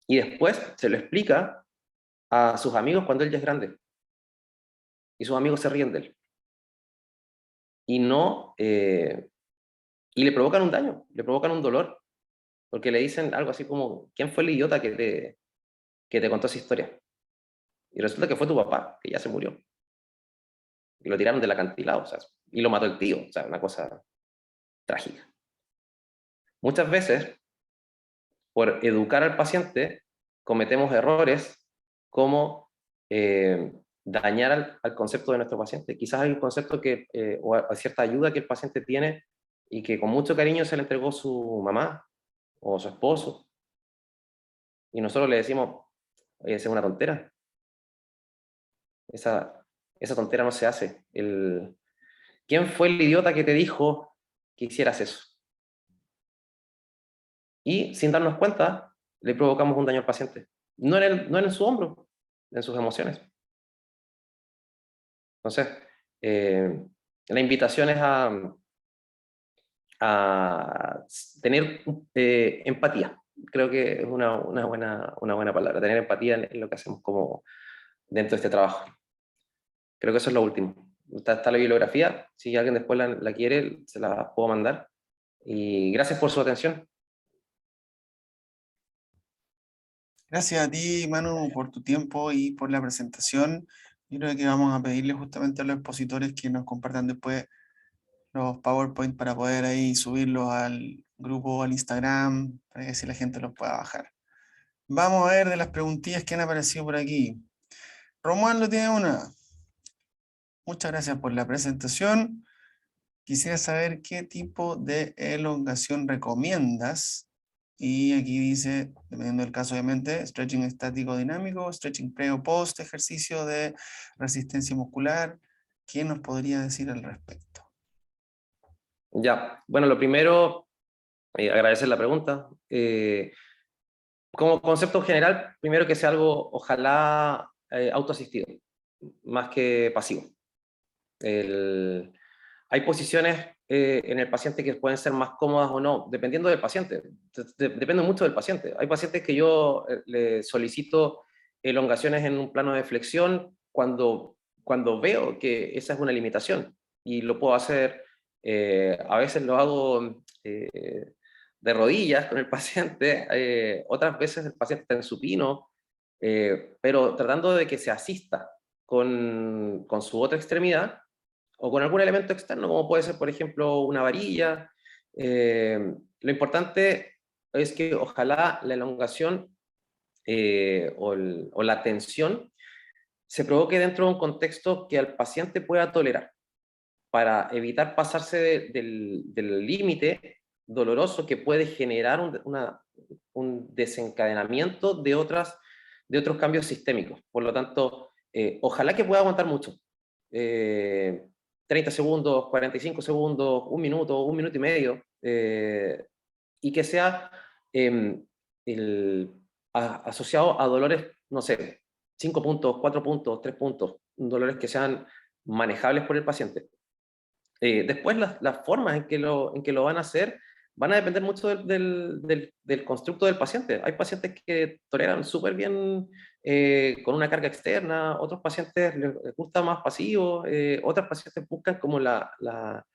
Y después se lo explica a sus amigos cuando él ya es grande. Y sus amigos se ríen de él. Y le provocan un daño, le provocan un dolor, porque le dicen algo así como, ¿quién fue el idiota que te contó esa historia? Y resulta que fue tu papá, que ya se murió. Y lo tiraron del acantilado, o sea, y lo mató el tío, o sea, una cosa trágica. Muchas veces, por educar al paciente, cometemos errores como dañar al concepto de nuestro paciente. Quizás hay un concepto o a cierta ayuda que el paciente tiene y que con mucho cariño se le entregó su mamá o su esposo, y nosotros le decimos, oye, esa es una tontera. Esa tontera no se hace. ¿Quién fue el idiota que te dijo que hicieras eso? Y sin darnos cuenta, le provocamos un daño al paciente. No en su hombro, en sus emociones. Entonces, la invitación es a tener empatía. Creo que es una buena palabra, tener empatía en lo que hacemos como dentro de este trabajo. Creo que eso es lo último. Está la bibliografía, si alguien después la quiere, se la puedo mandar. Y gracias por su atención. Gracias a ti, Manu, por tu tiempo y por la presentación. Yo creo que vamos a pedirle justamente a los expositores que nos compartan después los PowerPoint para poder ahí subirlos al grupo, al Instagram, para que así la gente los pueda bajar. Vamos a ver de las preguntillas que han aparecido por aquí. Romualdo tiene una. Muchas gracias por la presentación. Quisiera saber qué tipo de elongación recomiendas. Y aquí dice, dependiendo del caso obviamente, stretching estático dinámico, stretching pre o post, ejercicio de resistencia muscular. ¿Qué nos podría decir al respecto? Ya, bueno, lo primero, agradecer la pregunta. Como concepto general, primero que sea algo, ojalá, autoasistido, más que pasivo. Hay posiciones en el paciente que pueden ser más cómodas o no, dependiendo del paciente. Depende mucho del paciente. Hay pacientes que yo le solicito elongaciones en un plano de flexión cuando veo que esa es una limitación y lo puedo hacer. A veces lo hago de rodillas con el paciente, otras veces el paciente está en supino, pero tratando de que se asista con su otra extremidad o con algún elemento externo, como puede ser, por ejemplo, una varilla. Lo importante es que ojalá la elongación o la tensión se provoque dentro de un contexto que al paciente pueda tolerar, para evitar pasarse del límite doloroso que puede generar un desencadenamiento de otros cambios sistémicos. Por lo tanto, ojalá que pueda aguantar mucho. 30 segundos, 45 segundos, un minuto y medio, y que sea asociado a dolores, no sé, 5 puntos, 4 puntos, 3 puntos, dolores que sean manejables por el paciente. Después las formas en que lo van a hacer van a depender mucho del constructo del paciente. Hay pacientes que toleran súper bien con una carga externa, otros pacientes les gusta más pasivo, otros pacientes buscan como la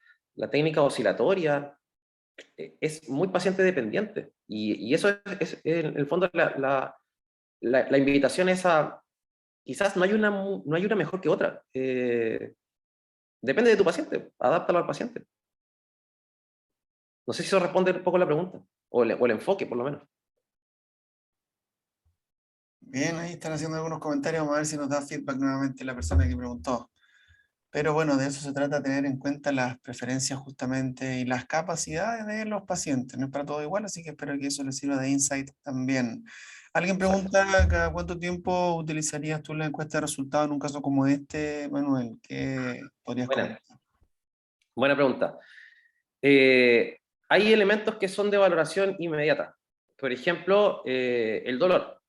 técnica oscilatoria. Es muy paciente dependiente y eso es en el fondo la invitación es a, quizás no hay una mejor que otra. Depende de tu paciente, adáptalo al paciente. No sé si eso responde un poco la pregunta, o el enfoque, por lo menos. Bien, ahí están haciendo algunos comentarios. Vamos a ver si nos da feedback nuevamente la persona que preguntó. Pero bueno, de eso se trata, tener en cuenta las preferencias justamente y las capacidades de los pacientes. No es para todo igual, así que espero que eso les sirva de insight también. Alguien Exacto. pregunta, ¿cada cuánto tiempo utilizarías tú la encuesta de resultados en un caso como este, Manuel? ¿Qué podrías Buena, comentar? buena pregunta. Hay elementos que son de valoración inmediata. Por ejemplo, el dolor.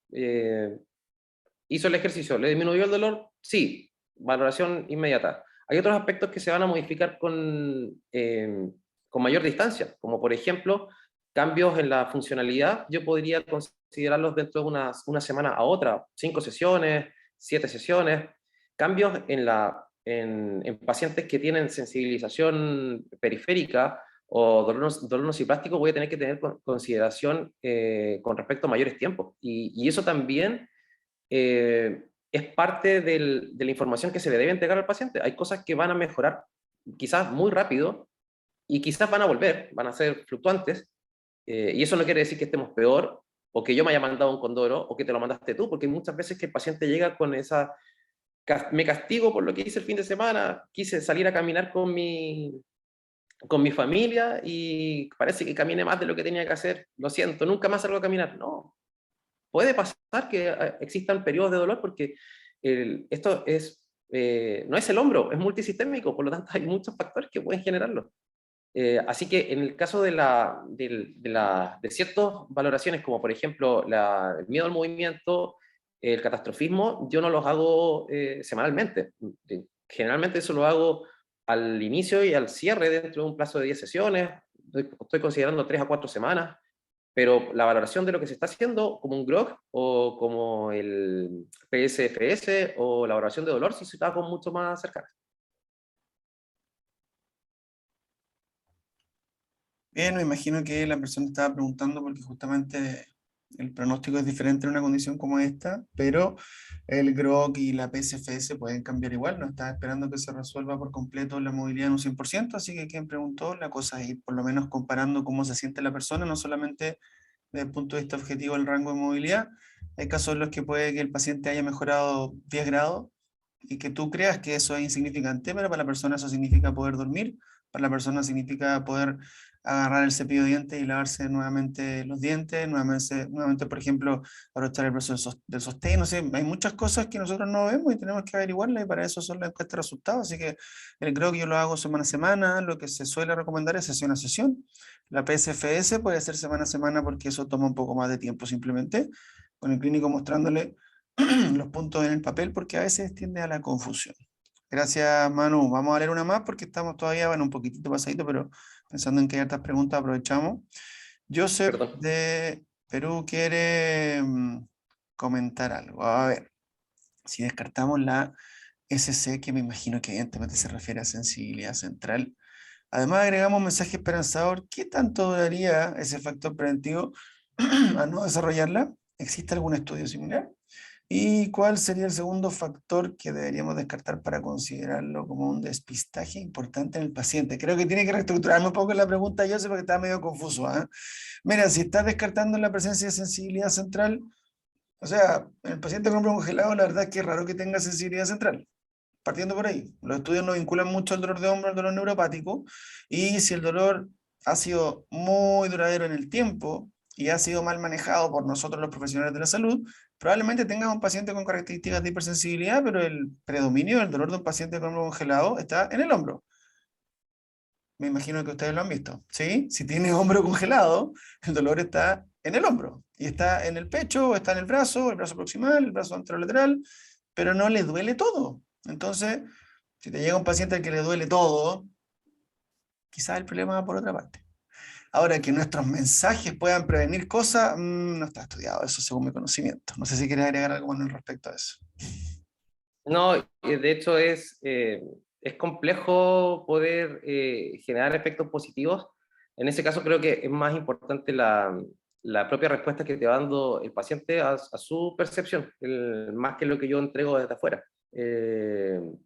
¿Hizo el ejercicio? ¿Le disminuyó el dolor? Sí, valoración inmediata. Hay otros aspectos que se van a modificar con mayor distancia, como por ejemplo, cambios en la funcionalidad. Yo podría considerarlos dentro de una semana a otra, 5 sesiones, 7 sesiones. Cambios en pacientes que tienen sensibilización periférica o dolor nociplástico, voy a tener que tener consideración con respecto a mayores tiempos. Y eso también es parte de la información que se le debe entregar al paciente. Hay cosas que van a mejorar quizás muy rápido y quizás van a volver, van a ser fluctuantes, y eso no quiere decir que estemos peor o que yo me haya mandado un condoro o que te lo mandaste tú, porque muchas veces que el paciente llega con me castigo por lo que hice el fin de semana, quise salir a caminar con mi familia y parece que caminé más de lo que tenía que hacer, lo siento, nunca más salgo a caminar. No, puede pasar que existan periodos de dolor porque esto es, no es el hombro, es multisistémico, por lo tanto hay muchos factores que pueden generarlo. Así que en el caso de ciertas valoraciones, como por ejemplo el miedo al movimiento, el catastrofismo, yo no los hago semanalmente. Generalmente eso lo hago al inicio y al cierre dentro de un plazo de 10 sesiones. Estoy considerando 3 a 4 semanas, pero la valoración de lo que se está haciendo como un GROC o como el PSFS o la valoración de dolor sí se está con mucho más cercana. Bien, me imagino que la persona estaba preguntando porque justamente el pronóstico es diferente en una condición como esta, pero el GROC y la PSFS pueden cambiar igual. No está esperando que se resuelva por completo la movilidad en un 100%, así que quien preguntó, la cosa es ir por lo menos comparando cómo se siente la persona, no solamente desde el punto de vista objetivo el rango de movilidad. Hay casos en los que puede que el paciente haya mejorado 10 grados y que tú creas que eso es insignificante, pero para la persona eso significa poder dormir, para la persona significa poder agarrar el cepillo de dientes y lavarse nuevamente los dientes, nuevamente por ejemplo, aprovechar el brazo del sostén, no sé, hay muchas cosas que nosotros no vemos y tenemos que averiguarlas y para eso son las encuestas de resultados, así que creo que yo lo hago semana a semana, lo que se suele recomendar es sesión a sesión. La PSFS puede ser semana a semana porque eso toma un poco más de tiempo simplemente, con el clínico mostrándole los puntos en el papel porque a veces tiende a la confusión. Gracias, Manu. Vamos a leer una más porque estamos todavía, bueno, un poquitito pasadito, pero pensando en que hay hartas preguntas, aprovechamos. Joseph Perdón. de Perú quiere comentar algo. A ver, si descartamos la SC, que me imagino que evidentemente se refiere a sensibilidad central. Además, agregamos un mensaje esperanzador. ¿Qué tanto duraría ese factor preventivo a no desarrollarla? ¿Existe algún estudio similar? ¿Y cuál sería el segundo factor que deberíamos descartar para considerarlo como un despistaje importante en el paciente? Creo que tiene que reestructurarme un poco la pregunta, yo sé porque estaba medio confuso. ¿Ah? Mira, si estás descartando la presencia de sensibilidad central, o sea, en el paciente con hombro congelado, la verdad es que es raro que tenga sensibilidad central. Partiendo por ahí, los estudios no vinculan mucho el dolor de hombro al dolor neuropático, y si el dolor ha sido muy duradero en el tiempo y ha sido mal manejado por nosotros los profesionales de la salud, probablemente tengas un paciente con características de hipersensibilidad, pero el predominio del dolor de un paciente con hombro congelado está en el hombro. Me imagino que ustedes lo han visto, ¿sí? Si tienes hombro congelado, el dolor está en el hombro, y está en el pecho, o está en el brazo proximal, el brazo anterolateral, pero no le duele todo. Entonces, si te llega un paciente al que le duele todo, quizás el problema va por otra parte. Ahora, que nuestros mensajes puedan prevenir cosas, no está estudiado eso según mi conocimiento. No sé si quieres agregar algo más respecto a eso. No, de hecho es complejo poder generar efectos positivos. En ese caso creo que es más importante la propia respuesta que te va dando el paciente a su percepción, más que lo que yo entrego desde afuera. El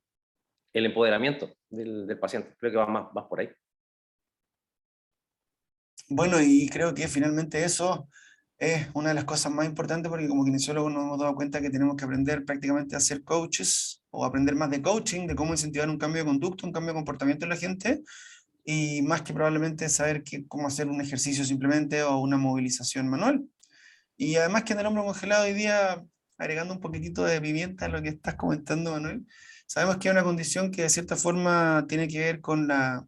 empoderamiento del paciente, creo que va más por ahí. Bueno, y creo que finalmente eso es una de las cosas más importantes porque como kinesiólogos nos hemos dado cuenta que tenemos que aprender prácticamente a ser coaches o aprender más de coaching, de cómo incentivar un cambio de conducta, un cambio de comportamiento en la gente, y más que probablemente saber cómo hacer un ejercicio simplemente o una movilización manual. Y además que en el hombro congelado hoy día, agregando un poquitito de pimienta a lo que estás comentando, Manuel, sabemos que es una condición que de cierta forma tiene que ver con la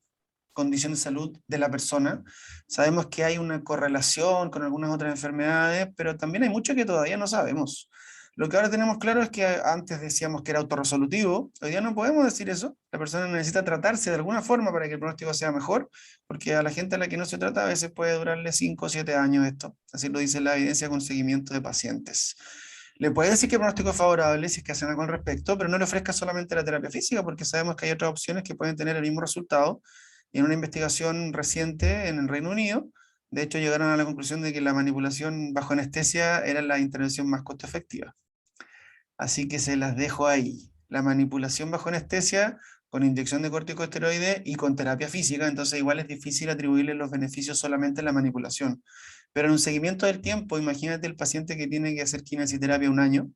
condición de salud de la persona. Sabemos que hay una correlación con algunas otras enfermedades, pero también hay mucho que todavía no sabemos. Lo que ahora tenemos claro es que antes decíamos que era autorresolutivo, hoy día no podemos decir eso. La persona necesita tratarse de alguna forma para que el pronóstico sea mejor, porque a la gente a la que no se trata a veces puede durarle 5 o 7 años esto. Así lo dice la evidencia con seguimiento de pacientes. Le puede decir que el pronóstico es favorable si es que hace algo al respecto, pero no le ofrezca solamente la terapia física, porque sabemos que hay otras opciones que pueden tener el mismo resultado. Y en una investigación reciente en el Reino Unido, de hecho, llegaron a la conclusión de que la manipulación bajo anestesia era la intervención más costo efectiva. Así que se las dejo ahí. La manipulación bajo anestesia con inyección de corticosteroides y con terapia física, entonces igual es difícil atribuirle los beneficios solamente a la manipulación. Pero en un seguimiento del tiempo, imagínate el paciente que tiene que hacer kinesiterapia un año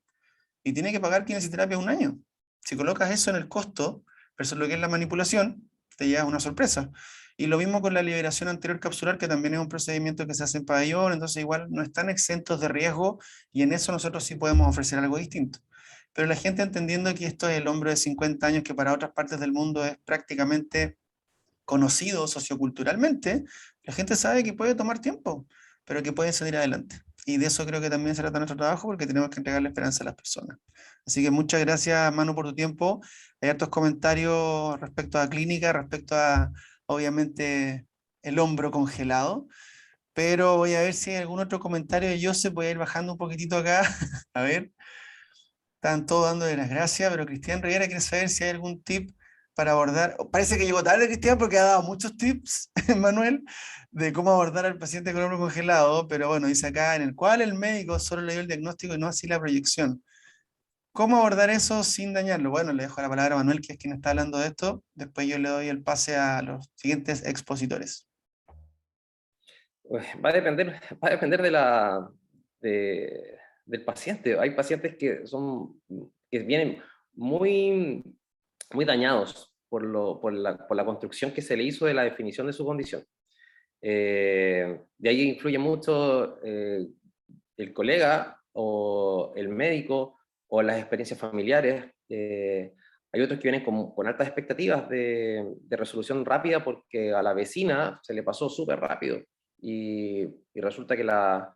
y tiene que pagar kinesiterapia un año. Si colocas eso en el costo versus lo que es la manipulación, te llevas una sorpresa. Y lo mismo con la liberación anterior capsular, que también es un procedimiento que se hace en pabellón, entonces igual no están exentos de riesgo y en eso nosotros sí podemos ofrecer algo distinto. Pero la gente entendiendo que esto es el hombre de 50 años que para otras partes del mundo es prácticamente conocido socioculturalmente, la gente sabe que puede tomar tiempo, pero que puede salir adelante. Y de eso creo que también se trata nuestro trabajo, porque tenemos que entregarle esperanza a las personas. Así que muchas gracias, Manu, por tu tiempo. Hay hartos comentarios respecto a clínica, respecto a, obviamente, el hombro congelado. Pero voy a ver si hay algún otro comentario de Joseph. Voy a ir bajando un poquitito acá. A ver. Estaban todos dándole las gracias, pero Cristian Rivera quiere saber si hay algún tip para abordar. Parece que llegó tarde, Cristian, porque ha dado muchos tips, Manuel, de cómo abordar al paciente con hombro congelado, pero bueno, dice acá, en el cual el médico solo le dio el diagnóstico y no así la proyección. ¿Cómo abordar eso sin dañarlo? Bueno, le dejo la palabra a Manuel, que es quien está hablando de esto. Después yo le doy el pase a los siguientes expositores. Va a depender del paciente. Hay pacientes que vienen muy, muy dañados por la construcción que se le hizo de la definición de su condición. De ahí influye mucho el colega o el médico o las experiencias familiares. Hay otros que vienen con altas expectativas de resolución rápida porque a la vecina se le pasó súper rápido y resulta que la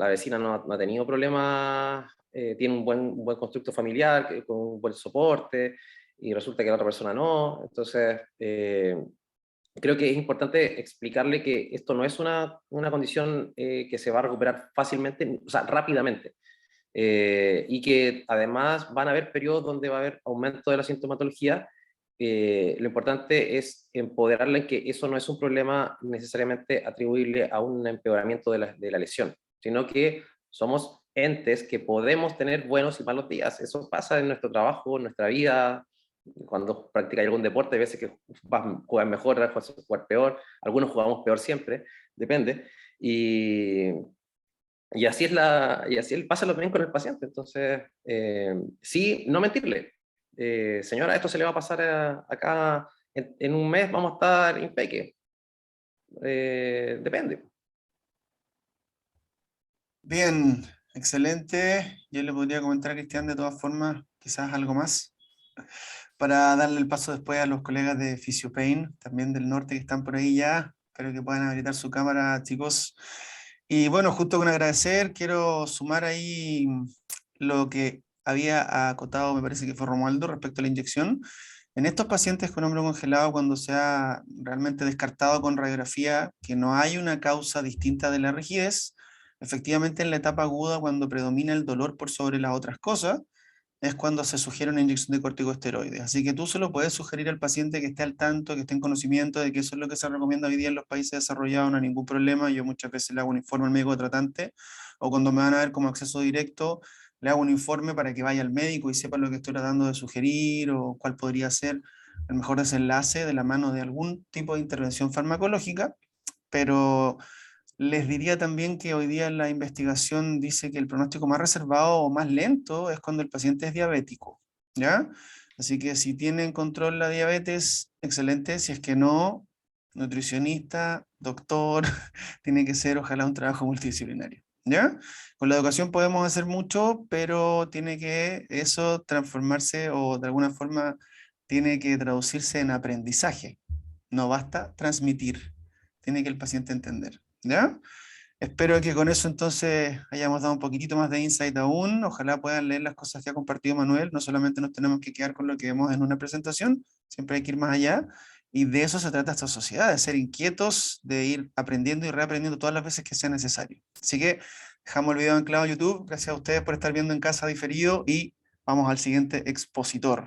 vecina no ha tenido problemas, tiene un buen constructo familiar, con un buen soporte, y resulta que la otra persona no. Entonces, creo que es importante explicarle que esto no es una condición que se va a recuperar fácilmente, o sea, rápidamente. Y que además van a haber periodos donde va a haber aumento de la sintomatología. Lo importante es empoderarle en que eso no es un problema necesariamente atribuible a un empeoramiento de la lesión, sino que somos entes que podemos tener buenos y malos días. Eso pasa en nuestro trabajo, en nuestra vida. Cuando practicas algún deporte, hay veces que juegas mejor, otras veces jugar peor, algunos jugamos peor siempre, depende. Y así pasa lo mismo con el paciente. Entonces, sí, no mentirle. Señora, esto se le va a pasar acá en un mes, vamos a estar impeque. Depende. Bien, excelente. Yo le podría comentar a Cristian de todas formas, quizás algo más, para darle el paso después a los colegas de Fisiopain, también del norte, que están por ahí ya. Espero que puedan habilitar su cámara, chicos. Y bueno, justo con agradecer, quiero sumar ahí lo que había acotado, me parece que fue Romualdo, respecto a la inyección. En estos pacientes con hombro congelado, cuando se ha realmente descartado con radiografía que no hay una causa distinta de la rigidez, efectivamente en la etapa aguda, cuando predomina el dolor por sobre las otras cosas, es cuando se sugiere una inyección de corticosteroides. Así que tú se lo puedes sugerir al paciente, que esté al tanto, que esté en conocimiento de que eso es lo que se recomienda hoy día en los países desarrollados, no hay ningún problema. Yo muchas veces le hago un informe al médico tratante, o cuando me van a ver como acceso directo, le hago un informe para que vaya al médico y sepa lo que estoy tratando de sugerir o cuál podría ser el mejor desenlace de la mano de algún tipo de intervención farmacológica. Pero les diría también que hoy día la investigación dice que el pronóstico más reservado o más lento es cuando el paciente es diabético, ¿ya? Así que si tienen control la diabetes, excelente. Si es que no, nutricionista, doctor, tiene que ser ojalá un trabajo multidisciplinario, ¿ya? Con la educación podemos hacer mucho, pero tiene que eso transformarse o de alguna forma tiene que traducirse en aprendizaje. No basta transmitir, tiene que el paciente entender. ¿Ya? Espero que con eso entonces hayamos dado un poquitito más de insight aún. Ojalá puedan leer las cosas que ha compartido Manuel. No solamente nos tenemos que quedar con lo que vemos en una presentación, siempre hay que ir más allá. Y de eso se trata esta sociedad, de ser inquietos, de ir aprendiendo y reaprendiendo todas las veces que sea necesario. Así que dejamos el video anclado en YouTube. Gracias a ustedes por estar viendo en casa diferido y vamos al siguiente expositor.